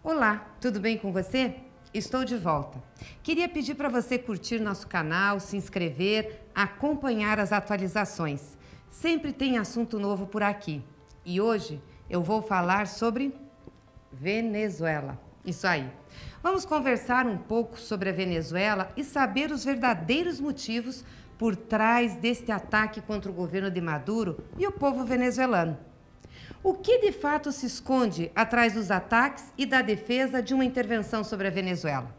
Olá, tudo bem com você? Estou de volta. Queria pedir para você curtir nosso canal, se inscrever, acompanhar as atualizações. Sempre tem assunto novo por aqui. E hoje eu vou falar sobre Venezuela. Isso aí. Vamos conversar um pouco sobre a Venezuela e saber os verdadeiros motivos por trás deste ataque contra o governo de Maduro e o povo venezuelano. O que de fato se esconde atrás dos ataques e da defesa de uma intervenção sobre a Venezuela?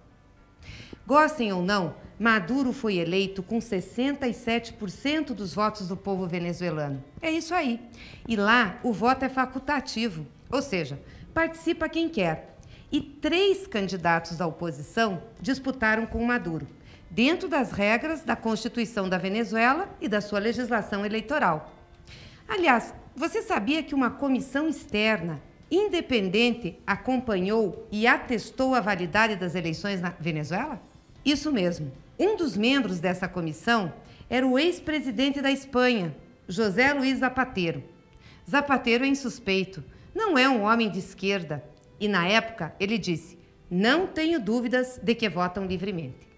Gostem ou não, Maduro foi eleito com 67% dos votos do povo venezuelano. É isso aí. E lá o voto é facultativo, ou seja, participa quem quer. E 3 candidatos da oposição disputaram com Maduro, dentro das regras da Constituição da Venezuela e da sua legislação eleitoral. Aliás, você sabia que uma comissão externa, independente, acompanhou e atestou a validade das eleições na Venezuela? Isso mesmo. Um dos membros dessa comissão era o ex-presidente da Espanha, José Luiz Zapatero. Zapatero é insuspeito, não é um homem de esquerda. E na época ele disse: "Não tenho dúvidas de que votam livremente".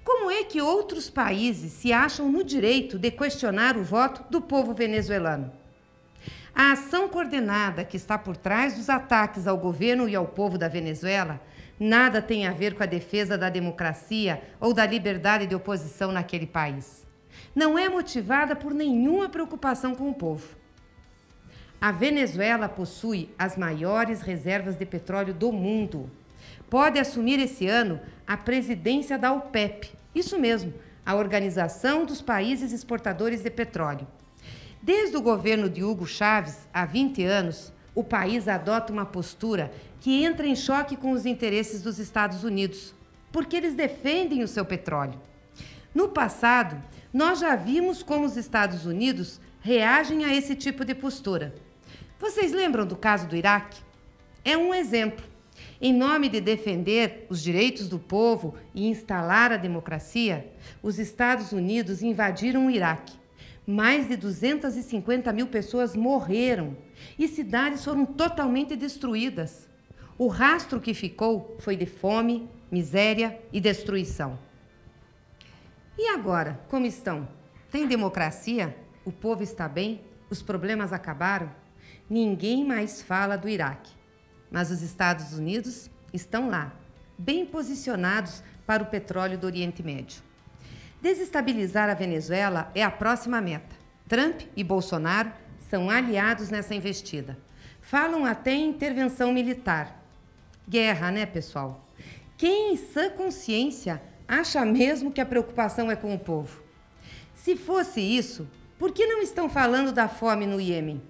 Como é que outros países se acham no direito de questionar o voto do povo venezuelano? A ação coordenada que está por trás dos ataques ao governo e ao povo da Venezuela nada tem a ver com a defesa da democracia ou da liberdade de oposição naquele país. Não é motivada por nenhuma preocupação com o povo. A Venezuela possui as maiores reservas de petróleo do mundo. Pode assumir esse ano a presidência da OPEP, isso mesmo, a Organização dos Países Exportadores de Petróleo. Desde o governo de Hugo Chávez, há 20 anos, o país adota uma postura que entra em choque com os interesses dos Estados Unidos, porque eles defendem o seu petróleo. No passado, nós já vimos como os Estados Unidos reagem a esse tipo de postura. Vocês lembram do caso do Iraque? É um exemplo. Em nome de defender os direitos do povo e instalar a democracia, os Estados Unidos invadiram o Iraque. Mais de 250 mil pessoas morreram e cidades foram totalmente destruídas. O rastro que ficou foi de fome, miséria e destruição. E agora, como estão? Tem democracia? O povo está bem? Os problemas acabaram? Ninguém mais fala do Iraque. Mas os Estados Unidos estão lá, bem posicionados para o petróleo do Oriente Médio. Desestabilizar a Venezuela é a próxima meta. Trump e Bolsonaro são aliados nessa investida. Falam até em intervenção militar. Guerra, né, pessoal? Quem em sã consciência acha mesmo que a preocupação é com o povo? Se fosse isso, por que não estão falando da fome no Iêmen?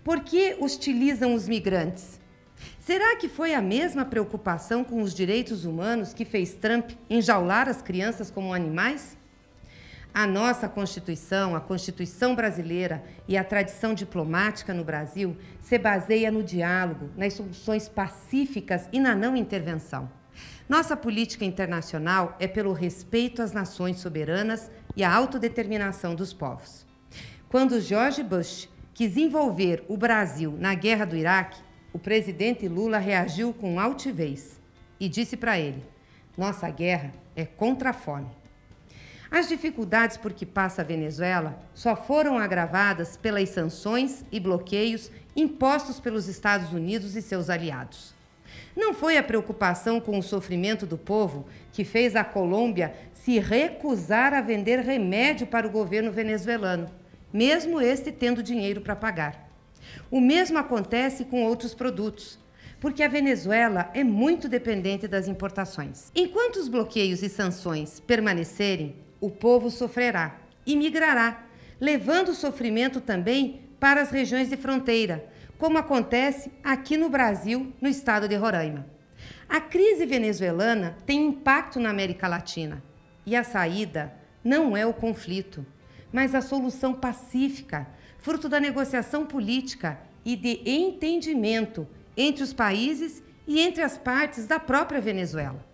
Por que hostilizam os migrantes? Será que foi a mesma preocupação com os direitos humanos que fez Trump enjaular as crianças como animais? A nossa Constituição, a Constituição brasileira e a tradição diplomática no Brasil se baseia no diálogo, nas soluções pacíficas e na não intervenção. Nossa política internacional é pelo respeito às nações soberanas e à autodeterminação dos povos. Quando George Bush quis envolver o Brasil na guerra do Iraque, o presidente Lula reagiu com altivez e disse para ele: "Nossa guerra é contra a fome". As dificuldades por que passa a Venezuela só foram agravadas pelas sanções e bloqueios impostos pelos Estados Unidos e seus aliados. Não foi a preocupação com o sofrimento do povo que fez a Colômbia se recusar a vender remédio para o governo venezuelano, mesmo este tendo dinheiro para pagar. O mesmo acontece com outros produtos, porque a Venezuela é muito dependente das importações. Enquanto os bloqueios e sanções permanecerem, o povo sofrerá e migrará, levando o sofrimento também para as regiões de fronteira, como acontece aqui no Brasil, no estado de Roraima. A crise venezuelana tem impacto na América Latina e a saída não é o conflito, mas a solução pacífica, fruto da negociação política e de entendimento entre os países e entre as partes da própria Venezuela.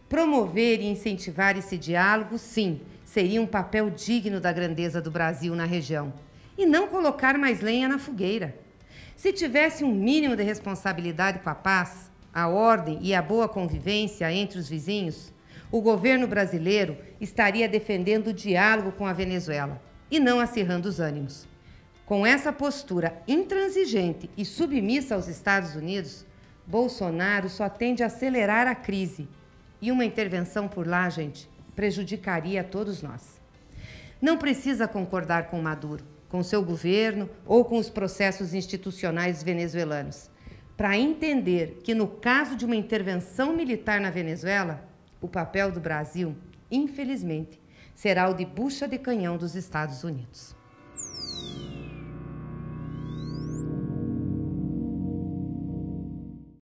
Promover e incentivar esse diálogo, sim, seria um papel digno da grandeza do Brasil na região, e não colocar mais lenha na fogueira. Se tivesse um mínimo de responsabilidade com a paz, a ordem e a boa convivência entre os vizinhos, o governo brasileiro estaria defendendo o diálogo com a Venezuela e não acirrando os ânimos. Com essa postura intransigente e submissa aos Estados Unidos, Bolsonaro só tende a acelerar a crise. E uma intervenção por lá, gente, prejudicaria a todos nós. Não precisa concordar com Maduro, com seu governo ou com os processos institucionais venezuelanos, para entender que, no caso de uma intervenção militar na Venezuela, o papel do Brasil, infelizmente, será o de bucha de canhão dos Estados Unidos.